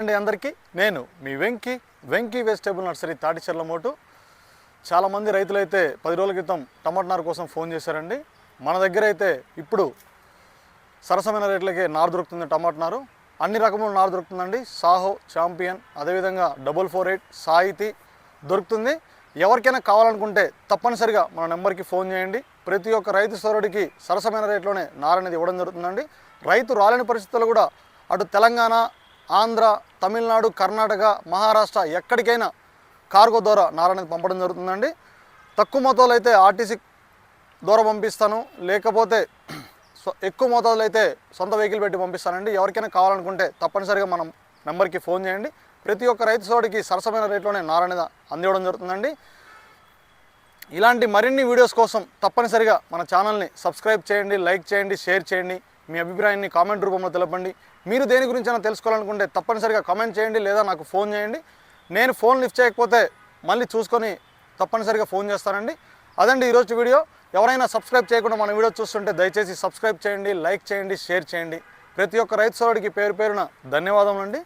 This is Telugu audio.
అండి అందరికీ నేను మీ వెంకీ వెజిటేబుల్ నర్సరీ తాటిచెర్ల మోటు. చాలామంది రైతులైతే 10 రోజుల క్రితం టమాటా నారు కోసం ఫోన్ చేశారండి. మన దగ్గర అయితే ఇప్పుడు సరసమైన రేట్లకే నారు దొరుకుతుంది. టమాటా నారు అన్ని రకముల నారు దొరుకుతుందండి. సాహో, ఛాంపియన్, అదేవిధంగా 448, సాయితీ దొరుకుతుంది. ఎవరికైనా కావాలనుకుంటే తప్పనిసరిగా మన నెంబర్కి ఫోన్ చేయండి. ప్రతి ఒక్క రైతు సోదరుడికి సరసమైన రేట్లోనే నారు అనేది ఇవ్వడం జరుగుతుందండి. రైతు రాలేని పరిస్థితుల్లో కూడా అటు తెలంగాణ, ఆంధ్ర, తమిళనాడు, కర్ణాటక, మహారాష్ట్ర ఎక్కడికైనా కార్గో ద్వారా నారు అనేది పంపడం జరుగుతుందండి. తక్కువ మోతాదులో అయితే ఆర్టీసీ ద్వారా పంపిస్తాను, లేకపోతే ఎక్కువ మోతాదులో అయితే సొంత వెహికల్ పెట్టి పంపిస్తానండి. ఎవరికైనా కావాలనుకుంటే తప్పనిసరిగా మనం నెంబర్కి ఫోన్ చేయండి. ప్రతి ఒక్క రైతు సోదరుడికి సరసమైన రేట్లోనే నారు అనేది అందివ్వడం జరుగుతుందండి. ఇలాంటి మరిన్ని వీడియోస్ కోసం తప్పనిసరిగా మన ఛానల్ని సబ్స్క్రైబ్ చేయండి, లైక్ చేయండి, షేర్ చేయండి. మీ అభిప్రాయాన్ని కామెంట్ రూపంలో తెలపండి. మీరు దేని గురించైనా తెలుసుకోవాలనుకుంటే తప్పనిసరిగా కామెంట్ చేయండి, లేదా నాకు ఫోన్ చేయండి. నేను ఫోన్ లిఫ్ట్ చేయకపోతే మళ్ళీ చూసుకొని తప్పనిసరిగా ఫోన్ చేస్తానండి. అదండి ఈరోజు వీడియో. ఎవరైనా సబ్స్క్రైబ్ చేయకుండా మన వీడియో చూస్తుంటే దయచేసి సబ్స్క్రైబ్ చేయండి, లైక్ చేయండి, షేర్ చేయండి. ప్రతి ఒక్క రైతు సోదరుడికి పేరు పేరున ధన్యవాదములండి.